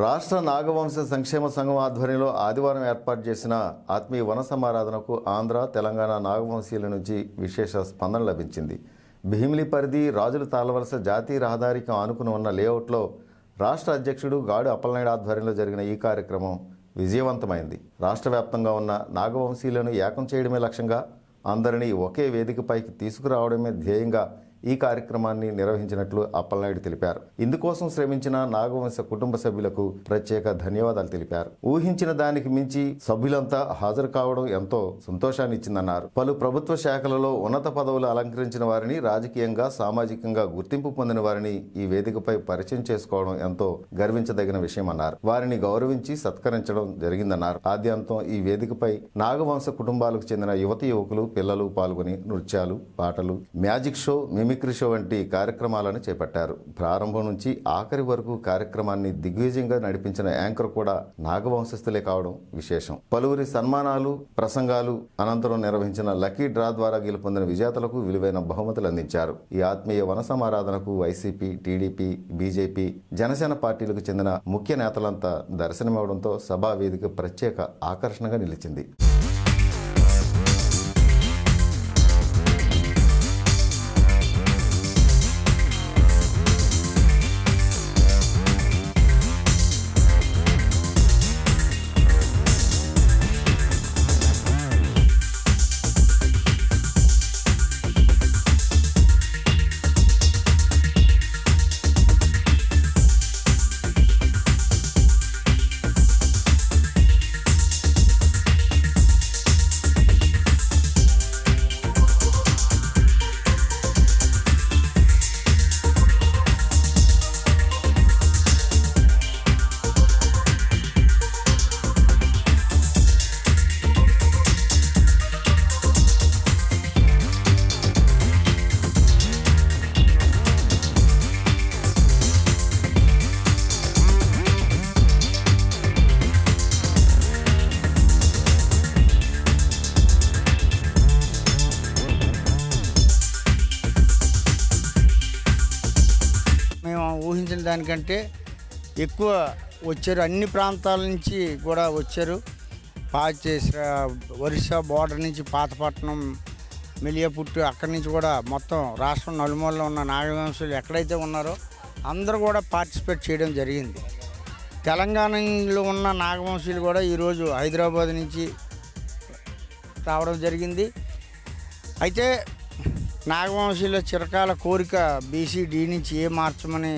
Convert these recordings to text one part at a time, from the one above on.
రాష్ట్ర నాగవంశ సంక్షేమ సంఘం ఆధ్వర్యంలో ఆదివారం ఏర్పాటు చేసిన ఆత్మీయ వన సమారాధనకు ఆంధ్ర, తెలంగాణ నాగవంశీయుల నుంచి విశేష స్పందన లభించింది. భీమిలి పరిధి రాజుల తాళవలస జాతీయ రహదారికి ఆనుకుని ఉన్న లేఅవుట్లో రాష్ట్ర అధ్యక్షుడు గాడు అప్పలనాయుడు ఆధ్వర్యంలో జరిగిన ఈ కార్యక్రమం విజయవంతమైంది. రాష్ట్ర వ్యాప్తంగా ఉన్న నాగవంశీయులను ఏకం చేయడమే లక్ష్యంగా అందరినీ ఒకే వేదికపైకి తీసుకురావడమే ధ్యేయంగా ఈ కార్యక్రమాన్ని నిర్వహించినట్లు అప్పలనాయుడు తెలిపారు. ఇందుకోసం శ్రమించిన నాగవంశ కుటుంబ సభ్యులకు ప్రత్యేక ధన్యవాదాలు తెలిపారు. ఊహించిన దానికి మించి సభ్యులంతా హాజరు కావడం ఎంతో సంతోషాన్ని ఇచ్చిందన్నారు. పలు ప్రభుత్వ శాఖలలో ఉన్నత పదవులు అలంకరించిన వారిని, రాజకీయంగా సామాజికంగా గుర్తింపు పొందిన వారిని ఈ వేదికపై పరిచయం చేసుకోవడం ఎంతో గర్వించదగిన విషయమన్నారు. వారిని గౌరవించి సత్కరించడం జరిగిందన్నారు. ఆద్యంతం ఈ వేదికపై నాగవంశ కుటుంబాలకు చెందిన యువతి యువకులు, పిల్లలు పాల్గొని నృత్యాలు, పాటలు, మ్యాజిక్ షో, మిమిక్రీ షో వంటి కార్యక్రమాలను చేపట్టారు. ప్రారంభం నుంచి ఆఖరి వరకు కార్యక్రమాన్ని దిగ్విజయంగా నడిపించిన యాంకర్ కూడా నాగవంశస్థులే కావడం విశేషం. పలువురి సన్మానాలు, ప్రసంగాలు అనంతరం నిర్వహించిన లక్కీ డ్రా ద్వారా గెలుపొందిన విజేతలకు విలువైన బహుమతులు అందించారు. ఈ ఆత్మీయ వన సమారాధనకు వైసీపీ, టీడీపీ, బీజేపీ, జనసేన పార్టీలకు చెందిన ముఖ్య నేతలంతా దర్శనమివ్వడంతో సభా వేదిక ప్రత్యేక ఆకర్షణగా నిలిచింది. ఊహించిన దానికంటే ఎక్కువ వచ్చారు. అన్ని ప్రాంతాల నుంచి కూడా వచ్చారు. ఒరిస్సా బోర్డర్ నుంచి పాతపట్నం, మెలియాపుట్టు, అక్కడి నుంచి కూడా మొత్తం రాష్ట్రం నలుమూలలో ఉన్న నాగవంశులు ఎక్కడైతే ఉన్నారో అందరూ కూడా పార్టిసిపేట్ చేయడం జరిగింది. తెలంగాణలో ఉన్న నాగవంశులు కూడా ఈరోజు హైదరాబాద్ నుంచి రావడం జరిగింది. అయితే నాగవంశీల చిరకాల కోరిక బీసీడీ నుంచి ఏ మార్చమని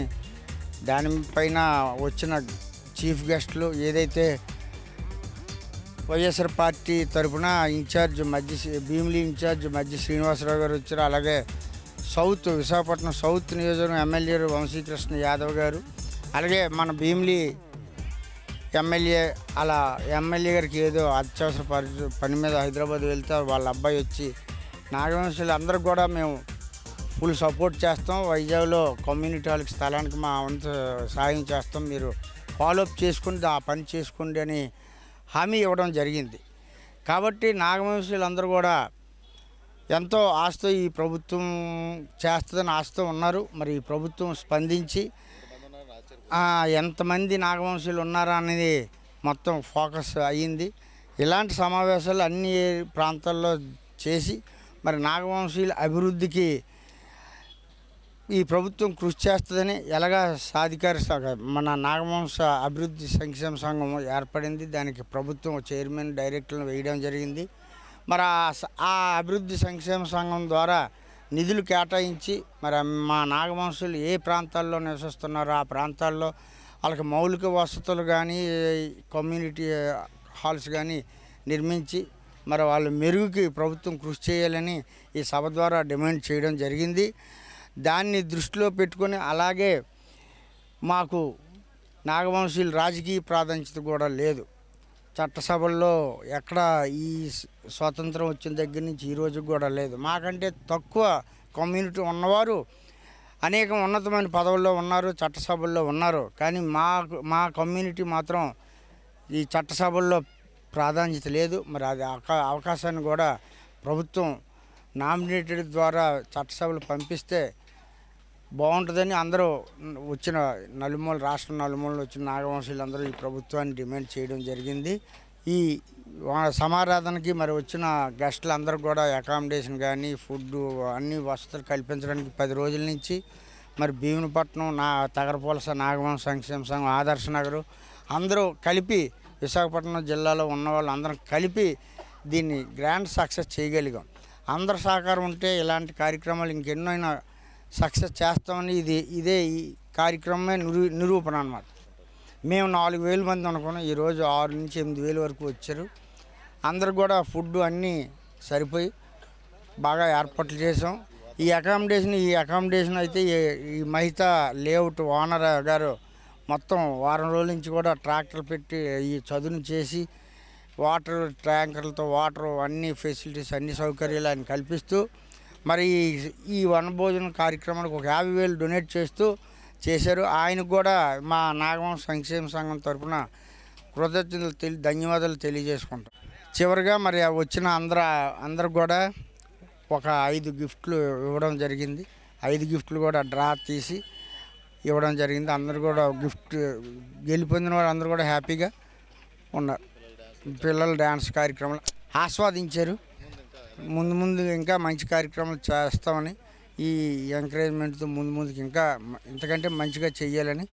దానిపైన వచ్చిన చీఫ్ గెస్టులు ఏదైతే వైఎస్ఆర్ పార్టీ తరఫున ఇన్ఛార్జ్ భీమిలి ఇన్ఛార్జ్ మధ్య శ్రీనివాసరావు గారు వచ్చారు. అలాగే విశాఖపట్నం సౌత్ నియోజకవర్గం ఎమ్మెల్యే వంశీకృష్ణ యాదవ్ గారు, అలాగే మన భీమిలి ఎమ్మెల్యే, అలా ఎమ్మెల్యే గారికి ఏదో అత్యవసర పని మీద హైదరాబాద్ వెళ్తే వాళ్ళ అబ్బాయి వచ్చి నాగవంశులు అందరికి కూడా మేము ఫుల్ సపోర్ట్ చేస్తాం. వైజాగ్లో కమ్యూనిటీ హాల్కి స్థలానికి మా వంతు సాయం చేస్తాం, మీరు ఫాలోఅప్ చేసుకుని ఆ పని చేసుకోండి అని హామీ ఇవ్వడం జరిగింది. కాబట్టి నాగవంశులు అందరూ కూడా ఎంతో ఆశతో ఈ ప్రభుత్వం చేస్తుందని ఆశతో ఉన్నారు. మరి ఈ ప్రభుత్వం స్పందించి ఎంతమంది నాగవంశులు ఉన్నారా అనేది మొత్తం ఫోకస్ అయ్యింది. ఇలాంటి సమావేశాలు అన్ని ప్రాంతాల్లో చేసి మరి నాగవంశీయుల అభివృద్ధికి ఈ ప్రభుత్వం కృషి చేస్తుందని ఎలాగా మన నాగవంశ అభివృద్ధి సంక్షేమ సంఘం ఏర్పడింది. దానికి ప్రభుత్వం చైర్మన్, డైరెక్టర్లను వేయడం జరిగింది. మరి ఆ అభివృద్ధి సంక్షేమ సంఘం ద్వారా నిధులు కేటాయించి మరి మా నాగవంశులు ఏ ప్రాంతాల్లో నివసిస్తున్నారో ఆ ప్రాంతాల్లో వాళ్ళకి మౌలిక వసతులు కానీ, కమ్యూనిటీ హాల్స్ కానీ నిర్మించి మరి వాళ్ళ మెరుగుకి ప్రభుత్వం కృషి చేయాలని ఈ సభ ద్వారా డిమాండ్ చేయడం జరిగింది. దాన్ని దృష్టిలో పెట్టుకొని అలాగే మాకు నాగవంశీయుల రాజకీయ ప్రాధాన్యత కూడా లేదు. చట్టసభల్లో ఎక్కడ ఈ స్వాతంత్రం వచ్చిన దగ్గర నుంచి ఈ రోజు కూడా లేదు. మాకంటే తక్కువ కమ్యూనిటీ ఉన్నవారు అనేక ఉన్నతమైన పదవుల్లో ఉన్నారు, చట్టసభల్లో ఉన్నారు. కానీ మా కమ్యూనిటీ మాత్రం ఈ చట్టసభల్లో ప్రాధాన్యత లేదు. మరి అది అవకాశాన్ని కూడా ప్రభుత్వం నామినేటెడ్ ద్వారా చట్టసభలు పంపిస్తే బాగుంటుందని అందరూ వచ్చిన నలుమూల రాష్ట్రం నలుమూలలో వచ్చిన నాగవంశీయులు అందరూ ఈ ప్రభుత్వాన్ని డిమాండ్ చేయడం జరిగింది. ఈ సమారాధనకి మరి వచ్చిన గెస్టులు అందరూ కూడా అకామిడేషన్ కానీ ఫుడ్ అన్ని వసతులు కల్పించడానికి 10 రోజుల నుంచి మరి భీమునిపట్నం తగరపులస నాగవంశ సంక్షేమ సంఘం ఆదర్శ నగరు అందరూ కలిపి విశాఖపట్నం జిల్లాలో ఉన్న వాళ్ళు అందరం కలిపి దీన్ని గ్రాండ్ సక్సెస్ చేయగలిగాం. అందరి సహకారం ఉంటే ఇలాంటి కార్యక్రమాలు ఇంకెన్నైనా సక్సెస్ చేస్తామని ఇదే ఈ కార్యక్రమమే నిరూపణ అన్నమాట. మేము 4,000 మంది అనుకున్నాం, ఈరోజు 6 నుంచి 8,000 వరకు వచ్చారు. అందరికి కూడా ఫుడ్ అన్నీ సరిపోయి బాగా ఏర్పాట్లు చేసాం. ఈ అకామిడేషన్ అయితే ఈ మహిత లేఅవుట్ ఓనర్ గారు మొత్తం వారం రోజుల నుంచి కూడా ట్రాక్టర్లు పెట్టి ఈ చదును చేసి వాటర్ ట్యాంకర్లతో వాటర్ అన్ని ఫెసిలిటీస్ అన్ని సౌకర్యాలు ఆయన కల్పిస్తూ మరి ఈ వనభోజన కార్యక్రమానికి ఒక 50,000 డొనేట్ చేశారు. ఆయనకు కూడా మా నాగవంశ సంక్షేమ సంఘం తరఫున కృతజ్ఞతలు ధన్యవాదాలు తెలియజేసుకుంటాం. చివరిగా మరి వచ్చిన అందరికి కూడా ఒక 5 గిఫ్ట్లు ఇవ్వడం జరిగింది. 5 గిఫ్ట్లు కూడా డ్రా తీసి ఇవ్వడం జరిగింది. అందరూ కూడా గిఫ్ట్ గెలిపొందిన వారు అందరూ కూడా హ్యాపీగా ఉన్నారు. పిల్లలు డ్యాన్స్ కార్యక్రమాలు ఆస్వాదించారు. ముందు ఇంకా మంచి కార్యక్రమాలు చేస్తామని ఈ ఎంకరేజ్మెంట్తో ముందుకి ఇంకా ఇంతకంటే మంచిగా చెయ్యాలని